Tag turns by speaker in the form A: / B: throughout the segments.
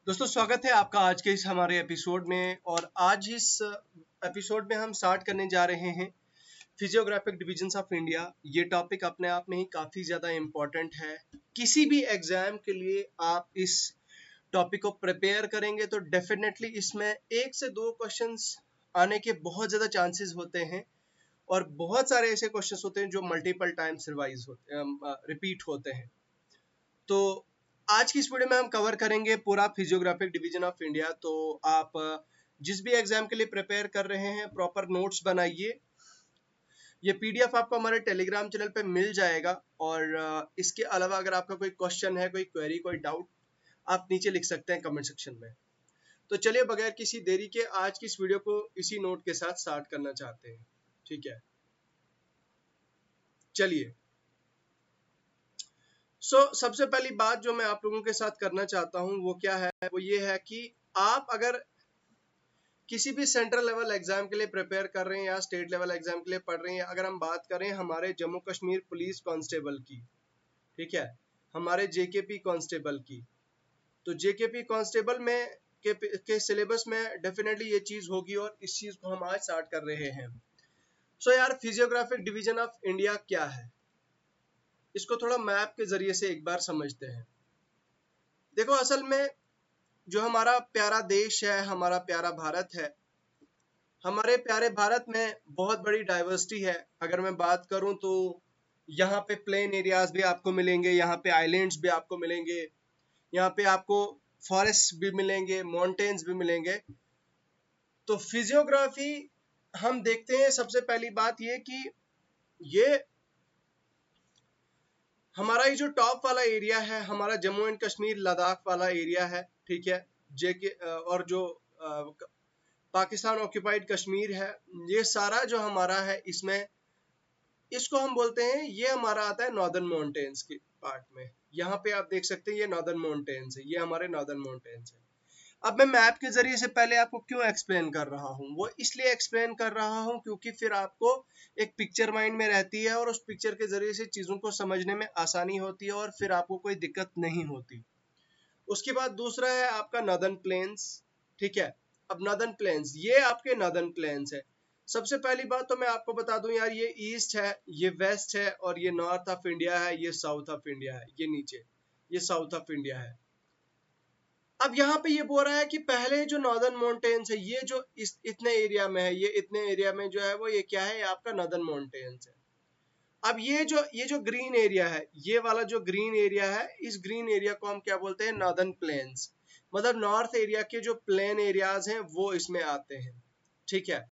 A: दोस्तों स्वागत है आपका आज के इस हमारे एपिसोड में। और आज इस एपिसोड में हम स्टार्ट करने जा रहे हैं फिजियोग्राफिक डिविजन्स ऑफ इंडिया। ये टॉपिक अपने आप में ही काफ़ी ज़्यादा इम्पोर्टेंट है। किसी भी एग्जाम के लिए आप इस टॉपिक को प्रिपेयर करेंगे तो डेफिनेटली इसमें एक से दो क्वेश्चंस आने के बहुत ज़्यादा चांसेस होते हैं और बहुत सारे ऐसे क्वेश्चंस होते हैं जो मल्टीपल टाइम्स रिवाइज होते रिपीट होते हैं। तो आज की इस वीडियो में हम कवर करेंगे पूरा फिजियोग्राफिक डिवीजन ऑफ इंडिया। तो आप जिस भी एग्जाम के लिए प्रिपेयर कर रहे हैं प्रॉपर नोट्स बनाइए। ये पीडीएफ आपको हमारे टेलीग्राम चैनल पे मिल जाएगा। और इसके अलावा अगर आपका कोई क्वेश्चन है, कोई क्वेरी, कोई डाउट, आप नीचे लिख सकते हैं कमेंट सेक्शन में। तो चलिए बगैर किसी देरी के आज की इस वीडियो को इसी नोट के साथ स्टार्ट करना चाहते हैं। ठीक है, चलिए। सबसे पहली बात जो मैं आप लोगों के साथ करना चाहता हूं वो क्या है, वो ये है कि आप अगर किसी भी सेंट्रल लेवल एग्जाम के लिए प्रिपेयर कर रहे हैं या स्टेट लेवल एग्जाम के लिए पढ़ रहे हैं, अगर हम बात करें हमारे जम्मू कश्मीर पुलिस कांस्टेबल की, ठीक है, हमारे जेकेपी कांस्टेबल की, तो जेकेपी कांस्टेबल में के सिलेबस में डेफिनेटली ये चीज होगी और इस चीज को हम आज स्टार्ट कर रहे हैं। यार फिजियोग्राफिक डिवीजन ऑफ इंडिया क्या है, इसको थोड़ा मैप के जरिए से एक बार समझते हैं। देखो, असल में जो हमारा प्यारा देश है, हमारा प्यारा भारत है, हमारे प्यारे भारत में बहुत बड़ी डाइवर्सिटी है। अगर मैं बात करूं तो यहाँ पे प्लेन एरियाज भी आपको मिलेंगे, यहाँ पे आइलैंड्स भी आपको मिलेंगे, यहाँ पे आपको फॉरेस्ट भी मिलेंगे, माउंटेन्स भी मिलेंगे। तो फिजियोग्राफी हम देखते हैं, सबसे पहली बात ये कि ये हमारा ये जो टॉप वाला एरिया है, हमारा जम्मू एंड कश्मीर लद्दाख वाला एरिया है, ठीक है, जेके और जो पाकिस्तान ऑक्यूपाइड कश्मीर है, ये सारा जो हमारा है, इसमें इसको हम बोलते हैं, ये हमारा आता है नॉर्दर्न माउंटेन्स के पार्ट में। यहाँ पे आप देख सकते हैं ये नॉर्दर्न माउंटेन्स है, ये हमारे नॉर्दर्न माउंटेन्स है। अब मैं मैप के जरिए से पहले आपको क्यों एक्सप्लेन कर रहा हूँ, वो इसलिए एक्सप्लेन कर रहा हूँ क्योंकि फिर आपको एक पिक्चर माइंड में रहती है और उस पिक्चर के जरिए से चीजों को समझने में आसानी होती है और फिर आपको कोई दिक्कत नहीं होती। उसके बाद दूसरा है आपका नॉर्दर्न प्लेन्स, ठीक है। अब नॉर्दर्न प्लेन्स, ये आपके नॉर्दर्न प्लेन्स है। सबसे पहली बात तो मैं आपको बता दूं यार, ये ईस्ट है, ये वेस्ट है और ये नॉर्थ ऑफ इंडिया है, ये साउथ ऑफ इंडिया है, ये नीचे ये साउथ ऑफ इंडिया है। अब यहाँ पे ये बोल रहा है कि पहले जो नॉर्दर्न माउंटेन्स है, ये जो इतने एरिया में है, ये इतने एरिया में जो है वो ये क्या है, ये आपका नॉर्दर्न माउंटेन्स है। अब ये जो ग्रीन एरिया है, ये वाला जो ग्रीन एरिया है, इस ग्रीन एरिया को हम क्या बोलते हैं, नॉर्दर्न प्लेन्स। मतलब नॉर्थ एरिया के जो प्लेन एरियाज हैं वो इसमें आते हैं, ठीक है।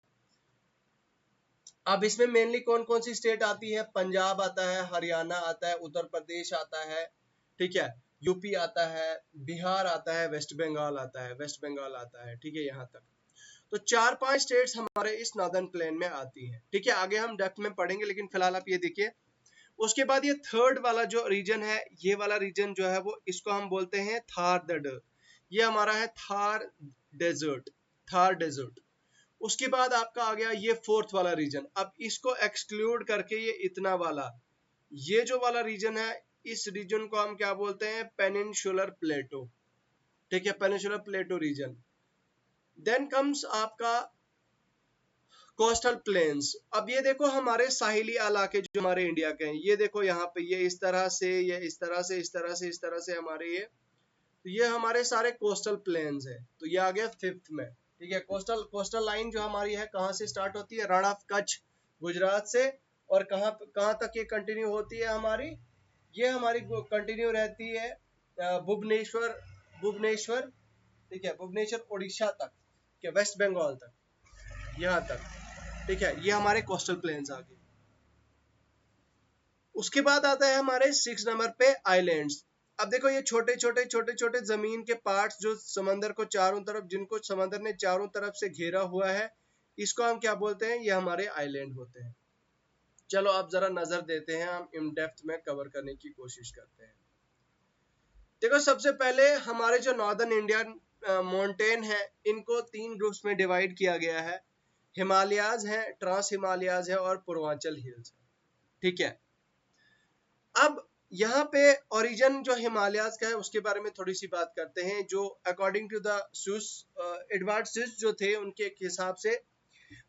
A: अब इसमें मेनली कौन कौन सी स्टेट आती है, पंजाब आता है, हरियाणा आता है, उत्तर प्रदेश आता है, ठीक है, यूपी आता है, बिहार आता है, वेस्ट बंगाल आता है, वेस्ट बंगाल आता है, ठीक है, यहाँ तक। तो 4-5 स्टेट्स हमारे इस नॉर्दर्न प्लेन में आती हैं, ठीक है। आगे हम डेप्थ में पढ़ेंगे, लेकिन फिलहाल आप ये देखिए। उसके बाद ये थर्ड वाला जो रीजन है, ये वाला रीजन जो है वो इसको हम बोलते हैं थार डेजर्ट। ये हमारा है थार डेजर्ट, थार डेजर्ट। उसके बाद आपका आ गया ये फोर्थ वाला रीजन। अब इसको एक्सक्लूड करके ये इतना वाला, ये जो वाला रीजन है, इस रीजन को हम क्या बोलते हैं, पेनिनसुलर प्लेटो, ठीक है, peninsular plateau region. Then comes आपका कोस्टल प्लेन्स। अब ये देखो हमारे साहिली इलाके जो हमारे इंडिया के हैं, ये देखो यहाँ पे ये इस तरह से, ये इस तरह से, इस तरह से, इस तरह से हमारे ये हमारे सारे कोस्टल प्लेन्स है। तो ये आ गया फिफ्थ में, ठीक है। कोस्टल कोस्टल लाइन जो हमारी है कहाँ से स्टार्ट होती है, रण ऑफ कच्छ गुजरात से, और कहाँ कहाँ तक ये कंटिन्यू होती है हमारी, ये हमारी कंटिन्यू रहती है भुवनेश्वर, भुवनेश्वर, ठीक है, भुवनेश्वर उड़ीसा तक, ठीक है, वेस्ट बंगाल तक, यहाँ तक, ठीक है। ये हमारे कोस्टल प्लेन्स आ गए। उसके बाद आता है हमारे 6 नंबर पे आइलैंड्स। अब देखो ये छोटे छोटे छोटे छोटे जमीन के पार्ट्स जो समंदर को चारों तरफ, जिनको समंदर ने चारों तरफ से घेरा हुआ है, इसको हम क्या बोलते हैं, ये हमारे आइलैंड होते हैं। चलो अब जरा नजर देते हैं, हम इन डेप्थ में कवर करने की कोशिश करते हैं। देखो सबसे पहले हमारे जो नॉर्दर्न इंडियन माउंटेन है, इनको 3 ग्रुप्स में डिवाइड किया गया है। हिमालयाज है, ट्रांस हिमालयाज है और पूर्वांचल हिल्स है, ठीक है। अब यहाँ पे ओरिजिन जो हिमालयाज का है उसके बारे में थोड़ी सी बात करते हैं। जो according to the Suess, Edward Suess जो थे उनके हिसाब से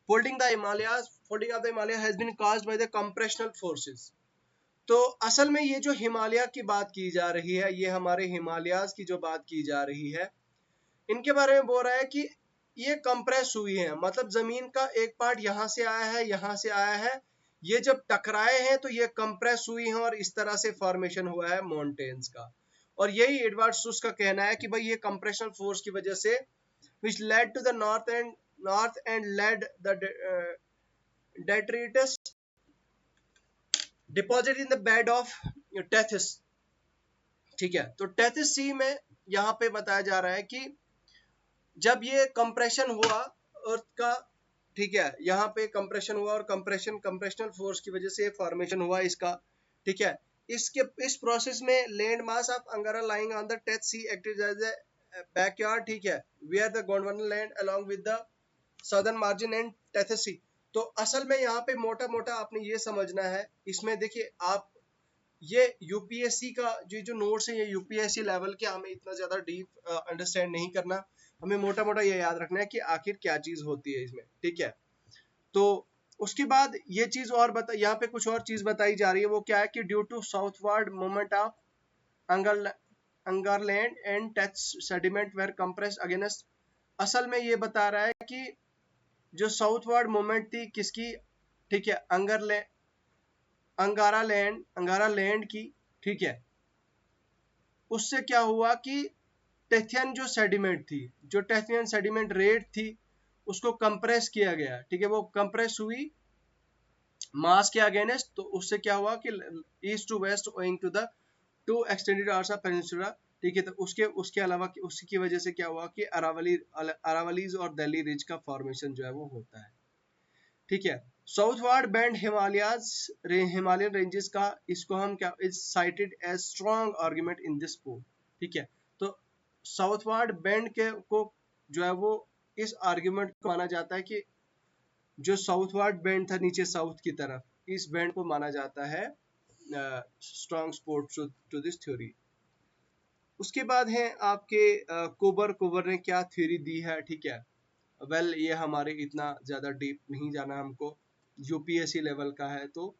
A: folding of the Himalaya has been caused by the compressional forces. तो असल में ये जो हिमालय की बात की जा रही है, ये हमारे हिमालयाज की जो बात की जा रही है, इनके बारे में बोल रहा है कि ये कंप्रेस हुई है, मतलब जमीन का एक पार्ट यहाँ से आया है, यहाँ से आया है, ये जब टकराए हैं तो ये कंप्रेस हुई हैं और इस तरह से फॉर्मेशन हुआ है माउंटेन्स का। और यही एडवर्ड सुस का कहना है कि भाई ये कंप्रेशन फोर्स की वजह से which led to the north and led the detritus deposit in the bed of Tethys। ठीक है, तो टेथिस सी में यहाँ पे बताया जा रहा है कि जब ये कंप्रेशन हुआ अर्थ का, ठीक है, यहाँ पे कंप्रेशन हुआ और कंप्रेशनल फोर्स की वजह से फॉर्मेशन हुआ इसका, ठीक है। इस प्रोसेस में land mass of Angara lying on the Tethys sea acted as a backyard, ठीक है, where the Gondwana land along with the southern margin and Tethys sea. तो असल में यहाँ पे मोटा मोटा आपने ये समझना है, इसमें देखिए आप, ये यूपीएससी का जो नोट्स है ये यूपीएससी लेवल के, हमें इतना ज्यादा डीप अंडरस्टैंड नहीं करना, हमें मोटा मोटा ये याद रखना है कि आखिर क्या चीज होती है इसमें, ठीक है। तो उसके बाद ये चीज और यहाँ पे कुछ और चीज बताई जा रही है, वो क्या है कि due to southward movement of Angaraland and touch sediment were compressed against. असल में ये बता रहा है कि जो साउथवर्ड मूवमेंट थी किसकी, ठीक है, अंगारा लैंड की, ठीक है, उससे क्या हुआ कि टेथियन जो सेडिमेंट थी, जो टेथियन सेडिमेंट रेट थी, उसको कंप्रेस किया गया, ठीक है, वो कंप्रेस हुई मास के अगेंस्ट। तो उससे क्या हुआ कि east to west owing to the two extended arcs of peninsula, ठीक है। तो उसके अलावा उसकी वजह से क्या हुआ कि अरावलीज और दिल्ली रिज का फॉर्मेशन जो है वो होता है, ठीक है। साउथवर्ड बैंड हिमालयन रेंजेस का, इसको हम क्या is cited as strong argument in this pole, ठीक है। तो साउथवर्ड बैंड के को जो है वो इस आर्गुमेंट को माना जाता है कि जो साउथवर्ड बैंड था नीचे साउथ की तरफ, इस बैंड को माना जाता है strong support to this theory. उसके बाद है आपके कोबर ने क्या थ्योरी दी है, ठीक है। वेल ये हमारे इतना ज़्यादा डीप नहीं जाना हमको, यूपीएससी लेवल का है। तो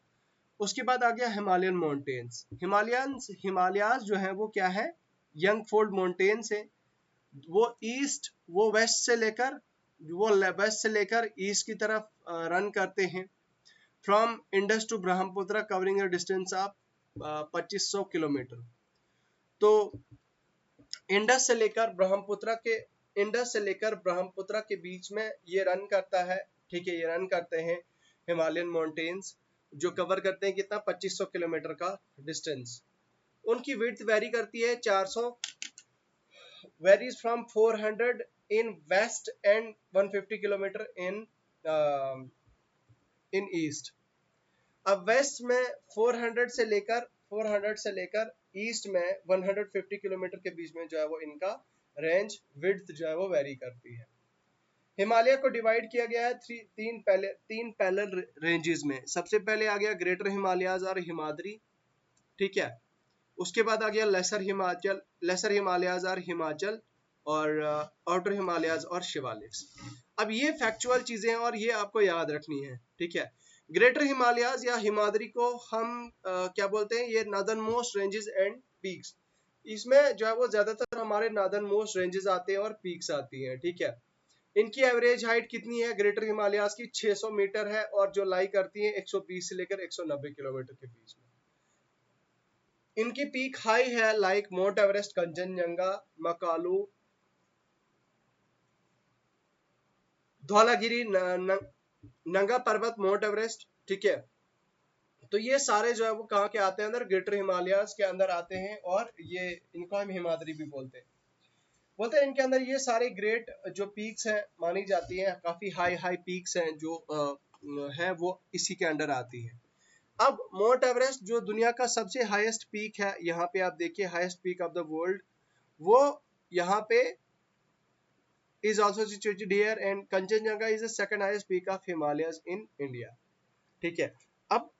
A: उसके बाद आ गया हिमालयन माउंटेन्स। हिमालयाज जो है वो क्या है, यंग फोल्ड माउंटेन्स है। वो वेस्ट से लेकर ईस्ट की तरफ रन करते हैं, from Indus to Brahmaputra covering a distance of 2500 kilometre. तो इंडस से लेकर ब्रह्मपुत्र के बीच में ये रन करता है, ठीक है, ये रन करते हैं हिमालयन माउंटेन्स, जो कवर करते हैं कितना 2500 किलोमीटर का डिस्टेंस। उनकी विड्थ वेरी करती है 400, varies from 400 in west and 150 kilometre in east. अब वेस्ट में 400 से लेकर ईस्ट में 150 किलोमीटर के बीच में जो है वो इनका रेंज विड्थ जो है वो वेरी करती है। हिमालय को डिवाइड किया गया है तीन पैरेलल रेंजेस में। सबसे पहले आ गया ग्रेटर हिमालयाज और हिमाद्री, ठीक है। उसके बाद आ गया लेसर हिमालयाज और हिमाचल, और आउटर हिमालयाज और शिवालिक्स। अब ये फैक्चुअल चीजें हैं और ये आपको याद रखनी है, ठीक है। ग्रेटर हिमालयाज या हिमाद्री को हम क्या बोलते हैं, ये northern most ranges and peaks. इसमें जो है वो ज्यादातर हमारे नॉर्दर्न मोस्ट रेंजेस आते हैं और पीक्स आती हैं, ठीक है। इनकी एवरेज हाइट कितनी है ग्रेटर हिमालयाज की, 600 मीटर है, और जो लाई करती है 120 से लेकर 190 किलोमीटर के बीच में। इनकी पीक हाई है like mount Everest, Kanchenjunga, Makalu, Dhaulagiri, नंगा पर्वत, माउंट एवरेस्ट, ठीक है। तो ये सारे जो है वो कहाँ के आते हैं, अंदर ग्रेटर हिमालयाज के अंदर आते हैं, और ये इनको हम हिमाद्री भी बोलते हैं इनके अंदर ये सारे ग्रेट जो पीक्स हैं मानी जाती हैं, काफी हाई पीक्स हैं जो है वो इसी के अंडर आती है। अब माउंट एवरेस्ट जो दुनिया का सबसे हाईएस्ट पीक है, यहाँ पे आप देखिए highest peak of the world, वो यहाँ पे is also situated here, and Kanchenjunga is the second highest peak of Himalayas in India, ठीक है। अब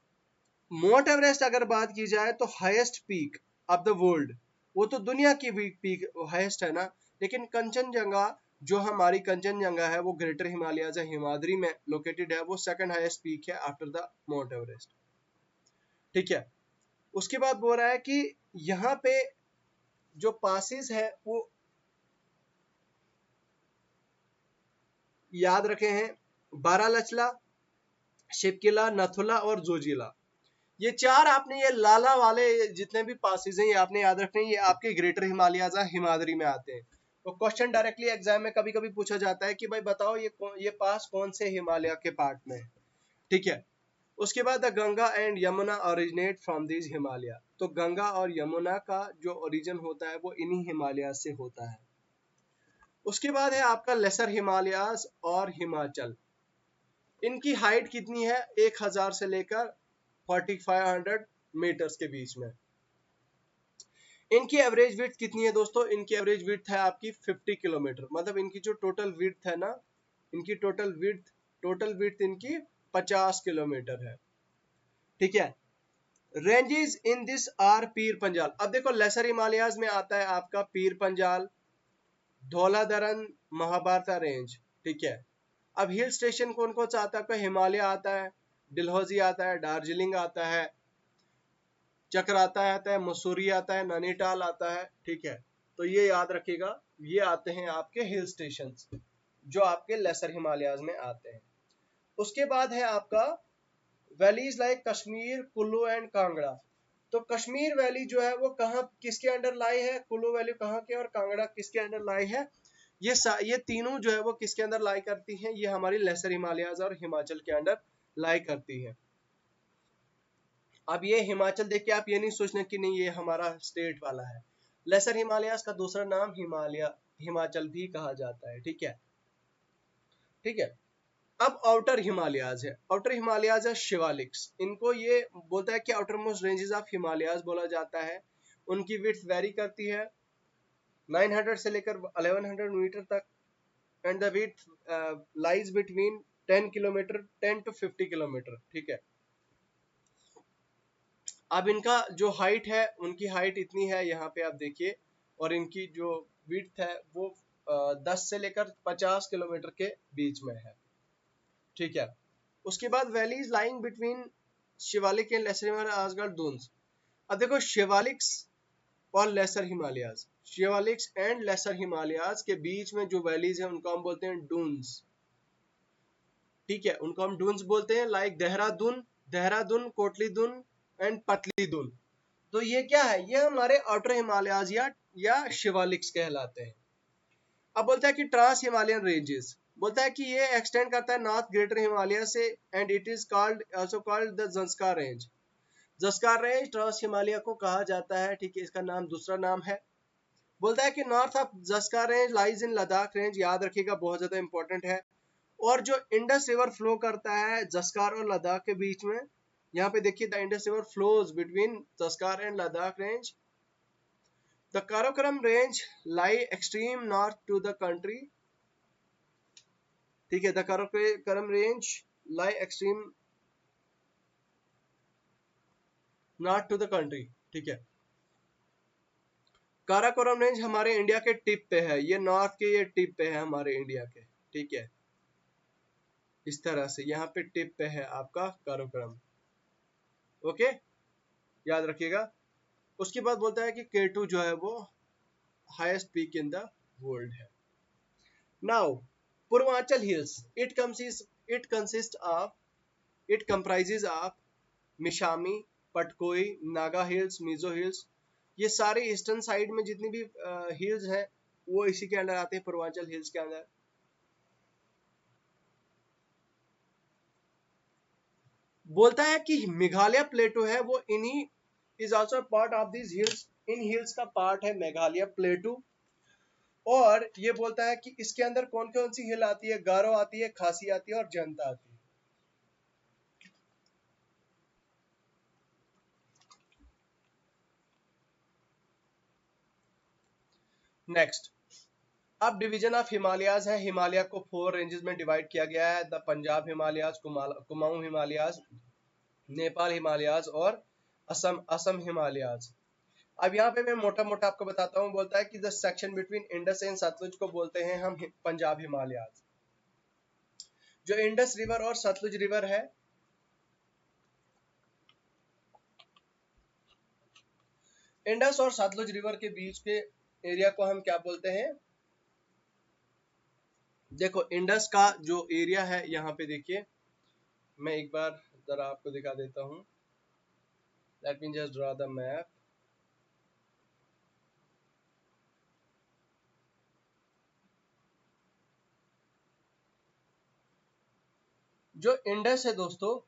A: माउंट एवरेस्ट अगर बात की जाए तो highest peak of the world, वो तो दुनिया की पीक हाईएस्ट है ना, लेकिन कंचनजंगा जो हमारी कंचनजंगा है वो ग्रेटर हिमालय हिमाद्री में लोकेटेड है, वो सेकंड हाईएस्ट पीक है आफ्टर द माउंट एवरेस्ट। ठीक है, उसके बाद बोल रहा है कि यहाँ पे जो पासिस है वो याद रखे हैं, बारालचला, शिपकिला, नथुला और जोजिला। ये चार आपने, ये लाला वाले जितने भी पासिस हैं ये आपने याद रखने, ये आपके ग्रेटर हिमालयाज हिमाद्री में आते हैं। तो क्वेश्चन डायरेक्टली एग्जाम में कभी कभी पूछा जाता है कि भाई बताओ ये पास कौन से हिमालय के पार्ट में है। ठीक है, उसके बाद the Ganga and Yamuna originate from this Himalaya, तो गंगा और यमुना का जो ओरिजिन होता है वो इन्हीं हिमालय से होता है। उसके बाद है आपका लेसर हिमालयाज और हिमाचल। इनकी हाइट कितनी है, 1000 से लेकर 4500 मीटर्स के बीच में। इनकी एवरेज विड्थ कितनी है दोस्तों, इनकी एवरेज विड्थ है आपकी 50 किलोमीटर, मतलब इनकी जो टोटल विड्थ है ना, इनकी टोटल विड्थ इनकी 50 किलोमीटर है। ठीक है, ranges in this are Pir Panjal. अब देखो लेसर हिमालयाज में आता है आपका पीर पंजाल, धौलाधरन, महाभारता रेंज। ठीक है, अब हिल स्टेशन कौन कौन सा आता है आपका, हिमालय आता है, डलहौजी आता है, दार्जिलिंग आता है, चक्राता आता है, मसूरी आता है, नैनीताल आता है। ठीक है, तो ये याद रखिएगा, ये आते हैं आपके हिल स्टेशन जो आपके लेसर हिमालयाज में आते हैं। उसके बाद है आपका valleys like Kashmir, Kullu and Kangra. तो कश्मीर वैली जो है वो कहाँ किसके अंडर लाई है, कुल्लू वैली कहाँ के और कांगड़ा किसके अंडर लाई है, ये तीनों जो है वो किसके अंदर लाई करती हैं, ये हमारी लेसर हिमालयाज और हिमाचल के अंडर लाई करती है। अब ये हिमाचल देख के आप ये नहीं सोचना कि नहीं ये हमारा स्टेट वाला है, लेसर हिमालयाज का दूसरा नाम हिमाचल भी कहा जाता है। ठीक है, ठीक है। अब आउटर हिमालयाज है, आउटर हिमालयाज है शिवालिक्स, इनको ये बोलता है कि outer most ranges of Himalayas बोला जाता है। उनकी विड्थ वेरी करती है 900 से लेकर 1100 मीटर तक, and the width lies between 10 kilometre 10 to 50 kilometre. ठीक है, अब इनका जो हाइट है, उनकी हाइट इतनी है यहाँ पे आप देखिए, और इनकी जो विड्थ है वो 10 से लेकर 50 किलोमीटर के बीच में है। ठीक है, उसके बाद valleys lying between Shivalik and lesser Himalayas Duns. अब देखो शिवालिक्स और lesser Himalayas, Shivaliks and lesser Himalayas के बीच में जो वैलीज है उनको हम बोलते हैं डून्स। ठीक है, उनको हम डून्स बोलते हैं, लाइक देहरादून, कोटली दून एंड पतली दून। तो ये क्या है, ये हमारे आउटर हिमालयाज या शिवालिक्स कहलाते हैं। अब बोलता है कि ट्रांस हिमालयन रेंजेस, बोलता है कि ये एक्सटेंड करता है नॉर्थ ग्रेटर हिमालय से, and it is called also called the Zanskar range. Zanskar range trans Himalaya को कहा जाता है। ठीक है, इसका नाम दूसरा नाम है। बोलता है कि north of Zanskar range lies in Ladakh range, याद रखिएगा बहुत ज्यादा इंपॉर्टेंट है। और जो इंडस रिवर फ्लो करता है ज़ंस्कार और लद्दाख के बीच में, यहाँ पे देखिए the Indus river flows between Zanskar and Ladakh range. The Karakoram range lie extreme north to the country. ठीक है, the Karakoram range lie extreme north to the country. ठीक है, काराकोरम रेंज हमारे इंडिया के टिप पे है, ये नॉर्थ के ये टिप पे है हमारे इंडिया के। ठीक है, इस तरह से यहाँ पे टिप पे है आपका काराकोरम। ओके, याद रखिएगा। उसके बाद बोलता है कि K2 जो है वो highest peak in the world है। Now Purvanchal hills, it comprises of Mishmi, Patkai, Naga hills, Mizo hills. ये सारे ईस्टर्न साइड में जितनी भी हिल्स हैं वो इसी के अंदर आते हैं, पूर्वांचल हिल्स के अंदर। बोलता है कि मेघालय प्लेटो है वो इन्हीं is also part of this hills, in hills का पार्ट है मेघालय प्लेटो। और ये बोलता है कि इसके अंदर कौन कौन सी हिल आती है, गारो आती है, खासी आती है और जनता आती है। नेक्स्ट, अब डिवीजन ऑफ हिमालयाज है, हिमालय को 4 रेंजेस में डिवाइड किया गया है, द पंजाब हिमालयाज, कुमाऊं हिमालयाज, नेपाल हिमालयाज और असम हिमालयाज। अब यहाँ पे मैं मोटा मोटा आपको बताता हूँ। बोलता है कि the section between Indus and Sutlej को बोलते हैं हम पंजाब हिमालयाज। जो इंडस रिवर और सतलुज रिवर है, इंडस और सतलुज रिवर के बीच के एरिया को हम क्या बोलते हैं? देखो इंडस का जो एरिया है, यहाँ पे देखिए, मैं एक बार जरा आपको दिखा देता हूँ। Let me just draw the map. जो इंडस है दोस्तों,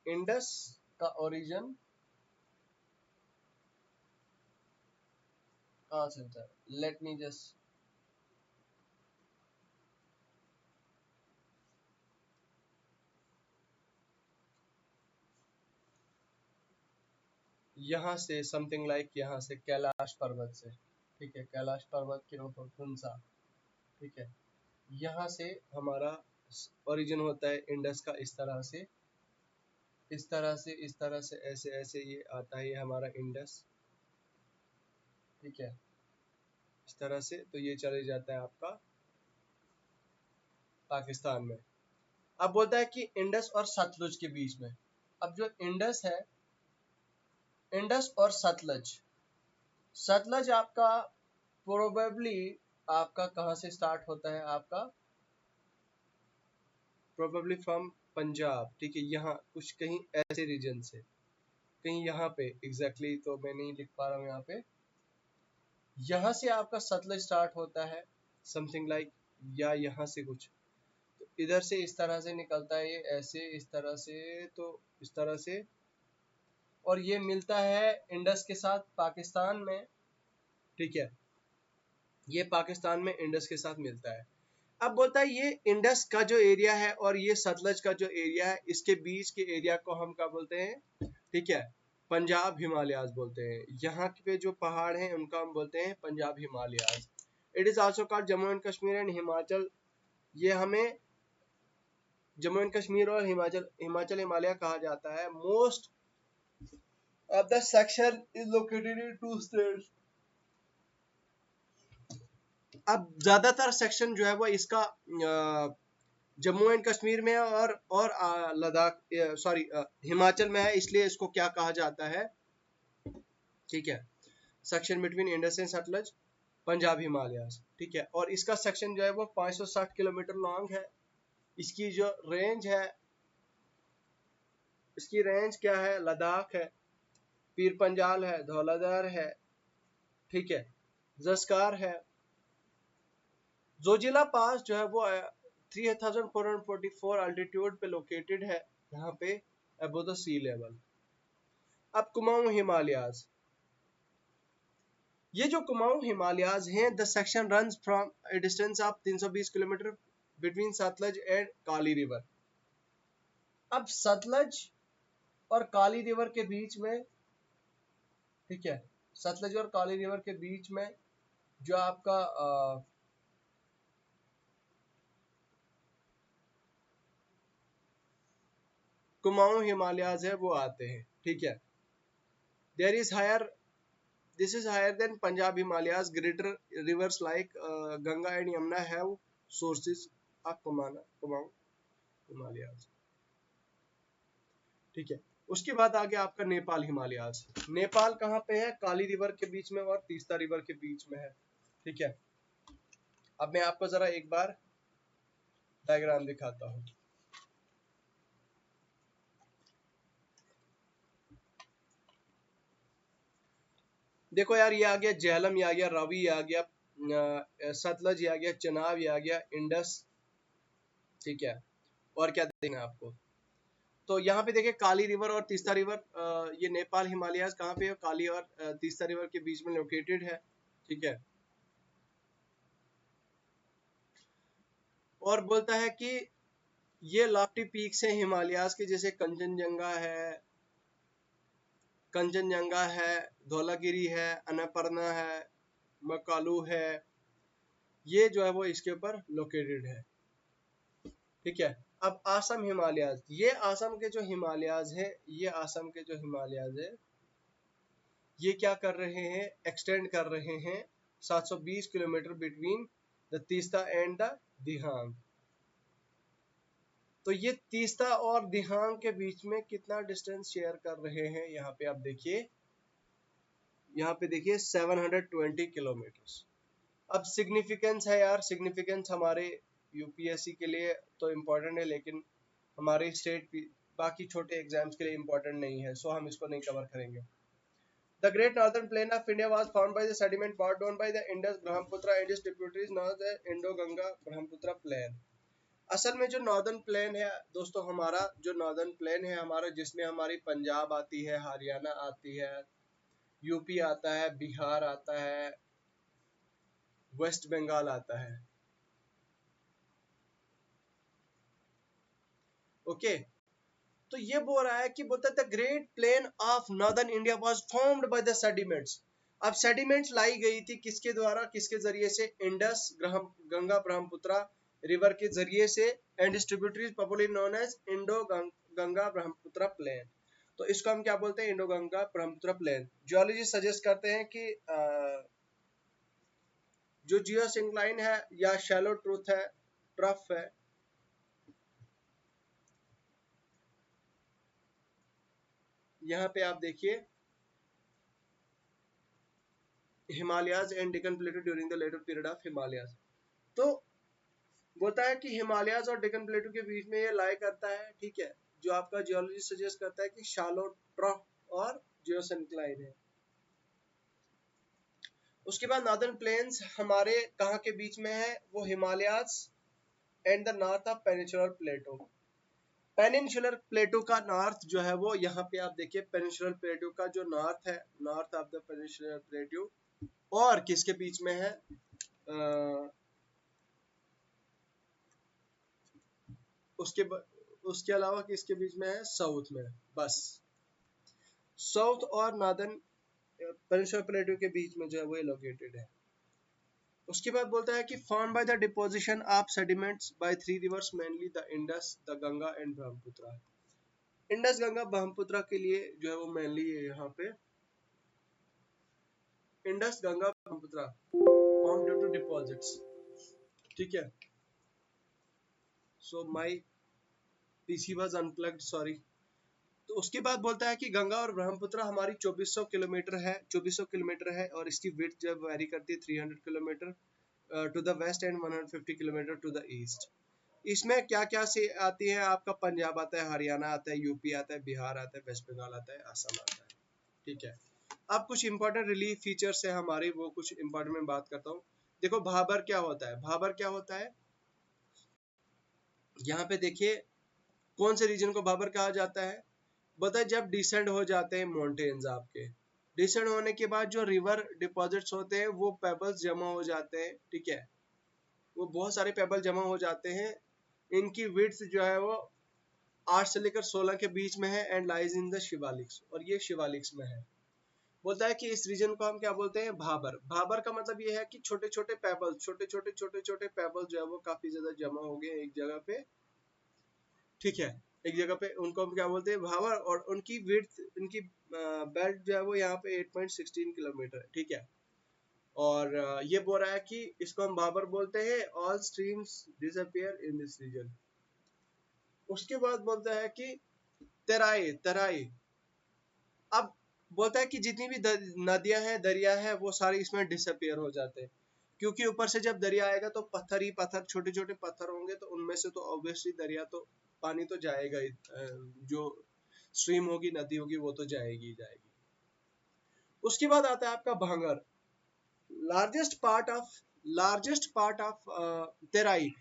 A: इंडस का ओरिजिन कहाँ से होता है? लेट मी जस्ट, यहाँ से समथिंग लाइक यहाँ से कैलाश पर्वत से, ठीक है, कैलाश पर्वत के ऊपर फुनसा, ठीक है, यहाँ से हमारा ओरिजिन होता है इंडस का। इस तरह से, इस तरह से, इस तरह से, ऐसे ऐसे ये आता है, ये हमारा इंडस, ठीक है, इस तरह से। तो ये चले जाता है आपका पाकिस्तान में। अब बोलता है कि इंडस और सतलुज के बीच में, अब जो इंडस है, इंडस और सतलज, सतलज आपका प्रोबेबली आपका कहाँ से स्टार्ट होता है? आपका प्रोबेबली फ्रॉम पंजाब, ठीक है, यहाँ कुछ कहीं ऐसे रीजन से, कहीं यहाँ पे एग्जैक्टली तो मैं नहीं लिख पा रहा हूँ यहाँ पे। यहाँ से आपका सतलज स्टार्ट होता है समथिंग लाइक, या यहाँ से कुछ, तो इधर से इस तरह से निकलता है ये ऐसे, इस तरह से, तो इस तरह से, और ये मिलता है इंडस के साथ पाकिस्तान में, ठीक है, ये पाकिस्तान में इंडस के साथ मिलता है। अब बोलता है ये इंडस का जो एरिया है और ये सतलज का जो एरिया है, इसके बीच के एरिया को हम क्या बोलते हैं? ठीक है, पंजाब हिमालयाज बोलते हैं। यहाँ पे जो पहाड़ हैं उनका हम बोलते हैं Punjab Himalayas. It is also called Jammu and Kashmir and Himachal. ये हमें जम्मू एंड कश्मीर और हिमाचल हिमालय कहा जाता है। Most of the section is located in 2 states. अब ज्यादातर सेक्शन जो है वो इसका जम्मू एंड कश्मीर में और लद्दाख, सॉरी, हिमाचल में है, इसलिए इसको क्या कहा जाता है? ठीक है, section between Indus and Sutlej, Punjab Himalayas, ठीक है। और इसका सेक्शन जो है वो 560 किलोमीटर लॉन्ग है। इसकी जो रेंज है, इसकी रेंज क्या है? लद्दाख है, पीर पंजाल है, धौलाधार है, ठीक है, जस्कार है। जोजिला पास जो है वो 3444 अल्टीट्यूड पे लोकेटेड है, यहाँ पे अबव द सी लेवल। अब कुमाऊं हिमालयाज, ये जो कुमाऊं हिमालयाज हैं, the section runs from A distance of 320 kilometre between Sutlej and Kali river. अब सतलज और काली रिवर के बीच में, ठीक है, सतलज और काली रिवर के बीच में जो आपका कुमाऊं हिमालयाज है वो आते हैं, ठीक है। There is higher, this is higher than Punjab Himalayas. Greater rivers like Ganga and Yamuna have sources of Kumaon Himalayas, ठीक है। उसके बाद आ गया आपका नेपाल हिमालयाज। नेपाल कहाँ पे है? काली रिवर के बीच में और तीस्ता रिवर के बीच में है, ठीक है। अब मैं आपको जरा एक बार डायग्राम दिखाता हूँ। देखो यार, ये आ गया झेलम, ये आ गया रावी, ये आ गया सतलज, ये आ गया चनाब, ये आ गया इंडस, ठीक है। और क्या देना आपको? तो यहाँ पे देखिए काली रिवर और तीस्ता रिवर, ये नेपाल हिमालयाज कहाँ पे है? काली और तीस्ता रिवर के बीच में लोकेटेड है, ठीक है। और बोलता है कि ये लॉफ्टी पीक्स हैं हिमालयाज के, जैसे कंचनजंगा है, धौलागिरी है, अन्नपूर्णा है, मकालू है, ये जो है वो इसके ऊपर लोकेटेड है, ठीक है। अब आसम हिमालयाज, ये आसम के जो हिमालयाज है, ये आसम के जो हिमालयाज है, ये क्या कर रहे हैं, एक्सटेंड कर रहे हैं 720 kilometre between the Teesta and the Dihang. तो ये तीस्ता और दिहांग के बीच में कितना डिस्टेंस शेयर कर रहे हैं, यहाँ पे आप देखिए, यहाँ पे देखिए 720 किलोमीटर। अब सिग्निफिकेंस है यार, सिग्निफिकेंस हमारे यूपीएससी के लिए तो इम्पोर्टेंट है, लेकिन हमारे स्टेट बाकी छोटे एग्जाम्स के लिए इम्पोर्टेंट नहीं है, सो हम इसको नहीं कवर करेंगे। The Great Northern Plain of India was formed by the sediment brought down by the Indus, Brahmaputra and its tributaries known as Indo-Ganga Brahmaputra Plain। असल में जो नॉर्दर्न प्लेन है दोस्तों, हमारा जो नॉर्दर्न प्लेन है हमारा, जिसमें हमारी पंजाब आती है, हरियाणा आती है, यूपी आता है, बिहार आता है, वेस्ट बंगाल आता है। ओके, तो ये बोल रहा है कि बोलता है the great plain of northern India was formed by the sediments. अब सेडिमेंट्स लाई गई थी किसके द्वारा, किसके जरिए से, इंडस गंगा ब्रह्मपुत्र रिवर के जरिए से, and distributaries popularly known as Indo Ganga Brahmaputra plain. तो इसको हम क्या बोलते हैं, Indo Ganga Brahmaputra plain. Geology suggest करते हैं कि जो जियो सिंक्लाइन है या शैलो ट्रूथ है, ट्रफ है, यहाँ पे आप देखिए Himalayas and Deccan प्लेटू during the letter period of Himalayas. तो बोलता है कि हिमालयाज और डेक्कन प्लेटू के बीच में ये लाई करता है, ठीक है, जो आपका जियोलॉजी सजेस्ट करता है कि शैलो ट्रफ और जियोसिंक्लाइन है। उसके बाद नॉर्दर्न प्लेन्स हमारे कहाँ के बीच में है, वो Himalayas and the north of peninsular प्लेटू। Peninsular प्लेटू का नॉर्थ जो है वो यहाँ पे आप देखिए, पेनिनसुलर प्लेटू का जो नॉर्थ है, नॉर्थ ऑफ द पेनिनसुलर प्लेटू, और किसके बीच में है, उसके उसके अलावा किसके बीच में है, साउथ में, बस साउथ और नॉर्दर्न पेनिनसुलर प्लेटू के बीच में जो है वो लोकेटेड है। उसके बाद बोलता है कि form by the deposition of sediments by three rivers mainly the Indus, the Ganga and Brahmaputra. Indus Ganga Brahmaputra के लिए जो है वो मेनली है यहाँ पे, Indus Ganga Brahmaputra form due to deposits, ठीक है। So my PC was unplugged, sorry. तो उसके बाद बोलता है कि गंगा और ब्रह्मपुत्र हमारी 2400 किलोमीटर है, 2400 किलोमीटर है, और इसकी विड्थ जब वेरी करती है 300 kilometre to the west and 150 kilometre to the east. इसमें क्या क्या से आती है, आपका पंजाब आता है, हरियाणा आता है, यूपी आता है, बिहार आता है, वेस्ट बंगाल आता है, असम आता है, ठीक है। अब कुछ इंपॉर्टेंट रिलीफ फीचर्स है हमारे, वो कुछ इंपॉर्टेंट में बात करता हूँ। देखो भाबर क्या होता है, भाबर क्या होता है, यहाँ पे देखिए कौन से रीजन को भाबर कहा जाता है, बताए जब डिसेंड हो जाते हैं माउंटेन्स आपके, डिसेंड होने के बाद जो रिवर डिपॉजिट्स होते हैं वो पेबल्स जमा हो जाते हैं, ठीक है, वो बहुत सारे पेबल जमा हो जाते हैं। इनकी विड्थ जो है वो 8 से लेकर 16 के बीच में है, and lies in the Shivaliks, और ये शिवालिक्स में है। बोलता है कि इस रीजन को हम क्या बोलते हैं, भाबर। भाबर का मतलब ये है कि छोटे छोटे पेबल्स, छोटे छोटे पेबल्स जो है वो काफी ज्यादा जमा हो गए एक जगह पे, ठीक है, एक जगह पे, उनको हम क्या बोलते हैं, भावर। और उनकी विड्थ, उनकी बेल्ट जो है वो यहाँ पे 8.16 किलोमीटर है, ठीक है। और ये बोल रहा है कि इसको हम भाबर बोलते हैं। All streams disappear in this region. उसके बाद बोलता है कि तराई, तराई। अब बोलता है कि जितनी भी नदियां हैं, दरिया है, वो सारे इसमें डिसअपियर हो जाते हैं, क्योंकि ऊपर से जब दरिया आएगा तो पत्थर ही पत्थर, छोटे छोटे पत्थर होंगे, तो उनमें से तो ऑब्वियसली दरिया तो पानी तो जाएगा ही, जो स्ट्रीम होगी, नदी होगी, वो तो जाएगी ही जाएगी। उसके बाद आता है आपका भांगर, लार्जेस्ट पार्ट ऑफ तेराई।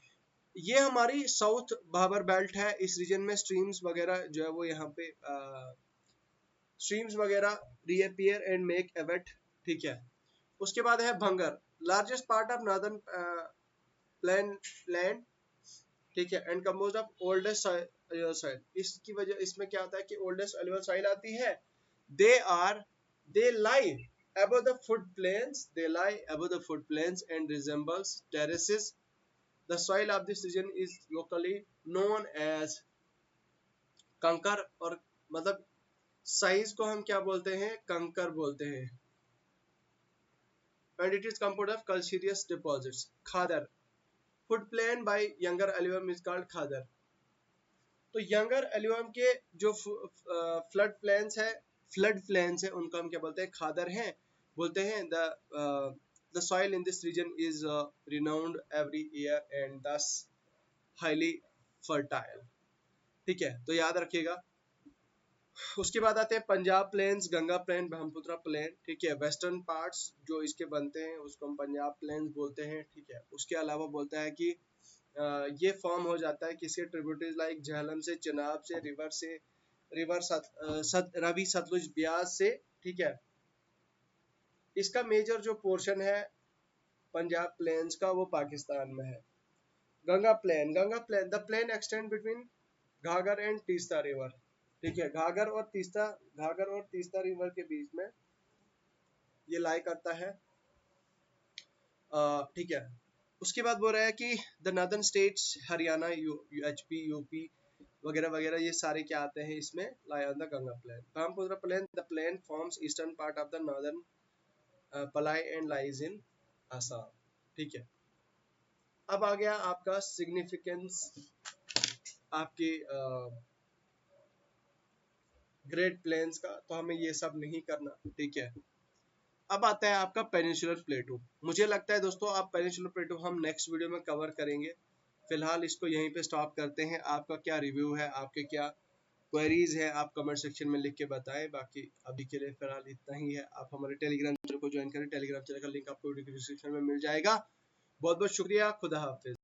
A: ये हमारी साउथ भाबर बेल्ट है। इस रीजन में स्ट्रीम्स वगैरह जो है वो यहाँ पे स्ट्रीम्स वगैरह रीअपियर एंड मेक एवेट, ठीक है। उसके बाद है bhangar, largest part of northern plain land, ठीक है, and composed of oldest soil. इसकी वजह, इसमें क्या होता है कि ओल्डेस्ट एलुवियल सॉइल आती है। They are they lie above the foot plains, they lie above the foot plains and resembles terraces the soil of this region is locally known as kankar, और मतलब साइज को हम क्या बोलते हैं, कंकर बोलते हैं, and it is composed of calcareous deposits. Khadar, food plain by younger alluvium is called khadar. तो यंगर एल्यूम के जो फ्लड प्लेन्स है उनको हम क्या बोलते हैं, खादर हैं, बोलते हैं। The soil in this region is renowned every year and thus highly fertile. ठीक है, तो याद रखिएगा। उसके बाद आते हैं Punjab plains, Ganga plain, Brahmaputra plain. ठीक है, वेस्टर्न पार्ट्स जो इसके बनते हैं उसको हम पंजाब प्लेन्स बोलते हैं। ठीक है, उसके अलावा बोलता है कि ये फॉर्म हो जाता है किसी ट्रिब्यूटरीज लाइक झेलम से, चिनाब से, रवि, सतलुज, ब्यास से। ठीक है, इसका मेजर जो पोर्शन है पंजाब प्लेन्स का वो पाकिस्तान में है। Ganga plain, the plain extend between Ghaghar and Teesta river. ठीक है, घाघर और तीस्ता रिवर के बीच में ये लाई करता है। ठीक है, उसके बाद बोल रहा है कि the northern states Haryana, HP, UP वगैरह वगैरह, ये सारे क्या आते हैं इसमें, lie on the Ganga plain. Brahmaputra plain, the plain forms eastern part of the northern plain and lies in Assam. ठीक है, अब आ गया आपका सिग्निफिकेंस आपके ग्रेट प्लेन्स का, तो हमें ये सब नहीं करना। ठीक है, अब आता है आपका पेनिनसुलर प्लेटू। मुझे लगता है दोस्तों आप पेनिनसुलर प्लेटू हम नेक्स्ट वीडियो में कवर करेंगे। फिलहाल इसको यहीं पे स्टॉप करते हैं। आपका क्या रिव्यू है, आपके क्या क्वेरीज है, आप कमेंट सेक्शन में लिख के बताएं। बाकी अभी के लिए फिलहाल इतना ही है। आप हमारे टेलीग्राम चैनल को ज्वाइन करें, टेलीग्राम चैनल का लिंक आपको वीडियो डिस्क्रिप्शन में मिल जाएगा। बहुत बहुत शुक्रिया, खुदा हाफिज।